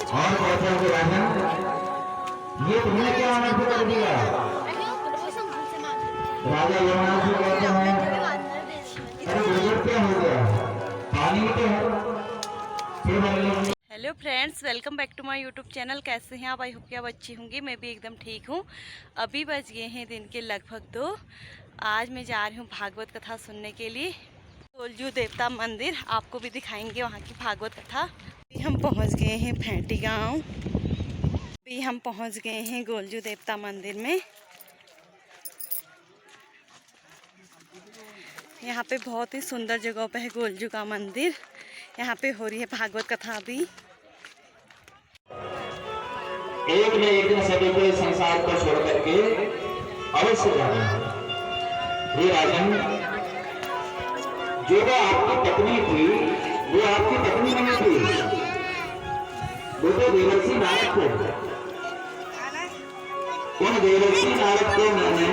और कहते हैं कि राजन ये तुमने क्या अनर्थ कर दिया। राजा यमराज जी कहते हैं अरे गुजर क्या हो गया, पानी में तो है। फिर hello friends, welcome back to my YouTube channel. कैसे हैं आप? आई होप कि आप अच्छी होंगी। मैं भी एकदम ठीक हूँ। अभी बज गए हैं दिन के लगभग 2। आज मैं जा रही हूँ भागवत कथा सुनने के लिए गोलजू देवता मंदिर। आपको भी दिखाएंगे वहाँ की भागवत कथा। अभी हम पहुँच गए हैं फेंटी गाँव। अभी हम पहुँच गए हैं गोलजू देवता मंदिर में। यहाँ पे बहुत ही सुंदर जगह पे है गोलजू का मंदिर। यहाँ पे हो रही है भागवत कथा अभी। एक न एक दिन सभी को इस संसार को छोड़ करके अवश्य जाना है। ये राजन जो आपकी पत्नी थी वो आपकी पत्नी नहीं थी, वो तो देवर्षि नारद थे। उन देवर्षि नारद को मैंने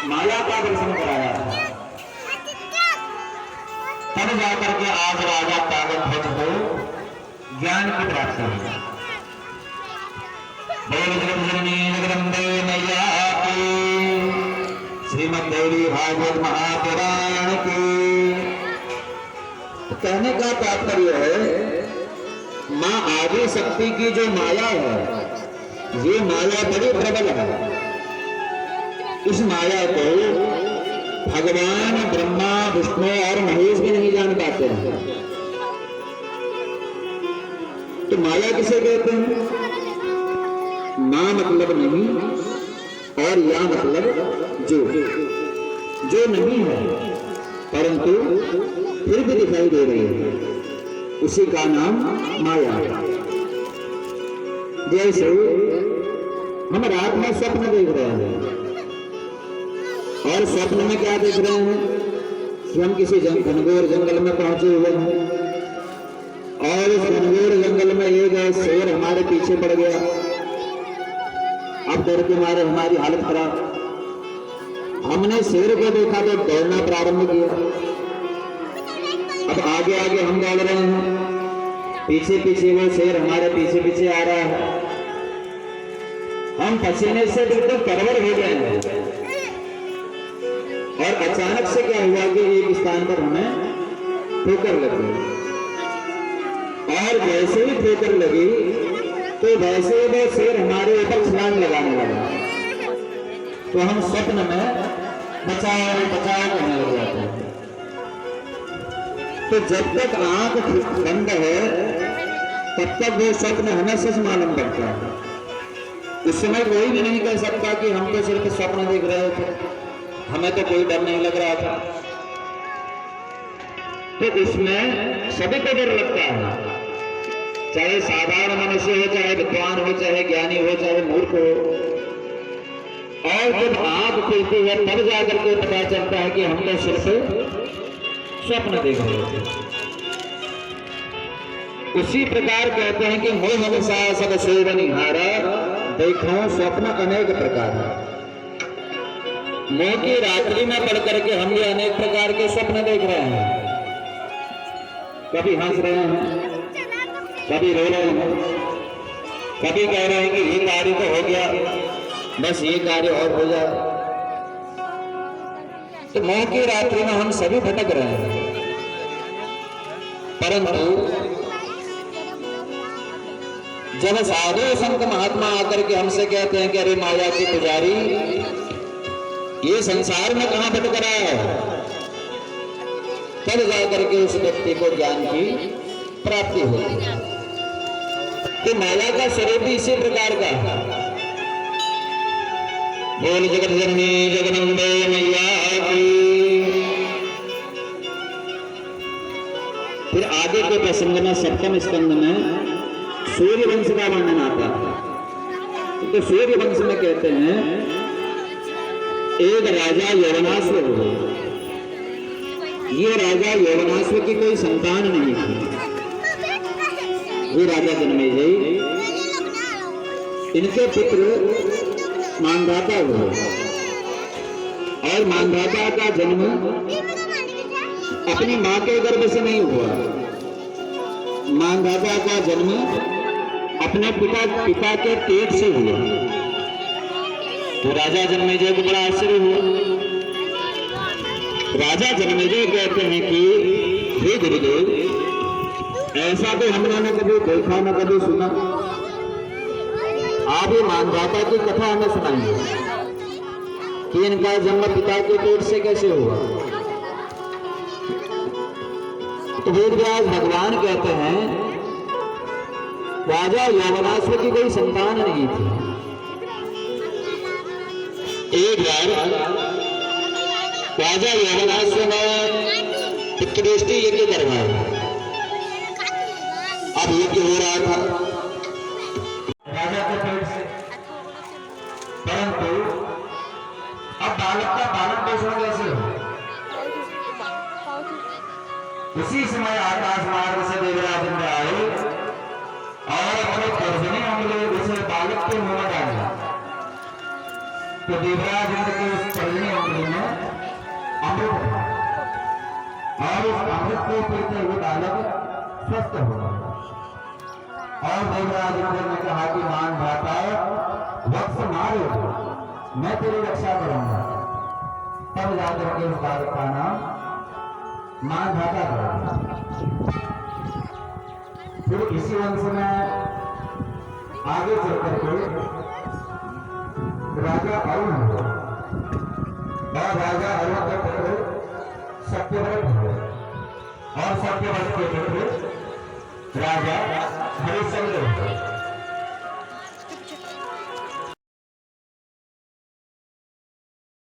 माया का दर्शन कराया था, तब जाकर के आज राजा तांगध्वज को ज्ञान की प्राप्ति हुई। जगदम्बे मैया की, श्रीमद्देवी भागवत महापुराण की। कहने का तात्पर्य है मां आदि शक्ति की जो माया है, ये माया बड़ी प्रबल है। इस माया को भगवान ब्रह्मा विष्णु और महेश भी नहीं जान पाते हैं। तो माया किसे कहते हैं? मां मतलब नहीं और या मतलब जो नहीं है परंतु फिर भी दिखाई दे रही है, उसी का नाम माया। जैसे हम रात में स्वप्न देख रहे हैं और स्वप्न में क्या देख रहे हैं कि हम किसी घनघोर जंगल में पहुंचे हुए हैं और इस घनघोर जंगल में एक शेर हमारे पीछे पड़ गया। अब डर के मारे हमारी हालत खराब। हमने शेर को देखा तो दौड़ना प्रारंभ किया। अब आगे आगे हम दौड़ रहे हैं, पीछे पीछे वो शेर हमारे पीछे पीछे आ रहा है। हम पसीने से बिल्कुल तरवर हो गए हैं और अचानक से क्या हुआ कि एक स्थान पर हमें ठोकर लगी और जैसे ही ठोकर लगी तो वैसे वो शेर हमारे ऊपर छलांग लगाने लगा। तो हम स्वप्न में बचाओ बचाओ करने लग जाते हैं। तो जब तक आंख बंद है तब तक वो स्वप्न हमें सच मालूम पड़ता है। उस समय कोई भी नहीं कह सकता कि हम तो सिर्फ स्वप्न देख रहे थे, हमें तो कोई डर नहीं लग रहा था। तो इसमें सभी को डर लगता है, चाहे साधारण मनुष्य हो, चाहे विद्वान हो, चाहे ज्ञानी हो, चाहे मूर्ख हो। और जब आंख खुलती है तब जाकर के पता चलता है कि हम तो सिर्फ स्वप्न देख रहे थे। उसी प्रकार कहते हैं कि मोह हमेशा सब सेवनिहारा, देखो स्वप्न अनेक प्रकार है। मोह की रात्रि में पढ़ करके हम ये अनेक प्रकार के स्वप्न देख रहे हैं। कभी हंस रहे हैं, कभी रो रहे हैं, कभी कह रहे हैं कि ये कार्य तो हो गया, बस ये कार्य और हो जाए। तो मोह की रात्रि में हम सभी भटक रहे हैं। परंतु जब साधु संत महात्मा आकर के हमसे कहते हैं कि अरे माया की पुजारी, ये संसार में कहां भटक रहा है, तब जाकर के उस व्यक्ति को ज्ञान की प्राप्ति होती है। तो माया का स्वरूप भी इसी प्रकार का है। बोल जगत जननी जगदम्बे मैया की। फिर आगे के प्रसंग में 7वें स्कंद में सूर्य वंश का वर्णन आता है। तो सूर्य वंश में कहते हैं एक राजा यवनाश्व हुआ। ये राजा यवनाश्व की कोई संतान नहीं थी। ये राजा जन्मेजय, इनके पुत्र मांधाता हुए और मांधाता का जन्म अपनी मां के गर्भ से नहीं हुआ। मांधाता का जन्म अपने पिता के पेट से हुआ। तो राजा जन्मेजय को बड़ा आश्चर्य हुआ। राजा जन्मेजय कहते हैं कि हे गुरुदेव, ऐसा तो हमने न कभी देखा न कभी सुना। आप ये मानधाता की कथा हमें सुनाइए कि इनका जन्म पिता के पेट से कैसे हुआ। तो वेदव्यास भगवान कहते हैं राजा यवनाश्व की कोई संतान नहीं थी। एक बार राजा यवनाश्व ने उत्कृष्टि यज्ञ करवाया। अब यज्ञ हो रहा था राजा के पेट से, परंतु अब बालक का पालन पोषण कैसे हो। उसी समय आकाश मार्ग से देवराज इंद्र आए और अपने गर्भनी अंगुली उसे बालक के मुंह में डाला। तो देवराज इंद्र के उस गर्भनी अंगुली में अमृत था और उस अमृत को पीते हुए बालक स्वस्थ हो गया। और देवराज इंद्र ने कहा कि मान भाता वत्स मारो, मैं तेरी रक्षा करूंगा। तब जाकर के उस बालक का नाम मान भाता करूंगा। फिर इसी वंश में आगे चल करके राजा अरुण हुआ और राजा अरुण का पुत्र सत्यव्रत हुआ और सत्यव्रत के पुत्र राजा हरिश्चंद्र हुआ।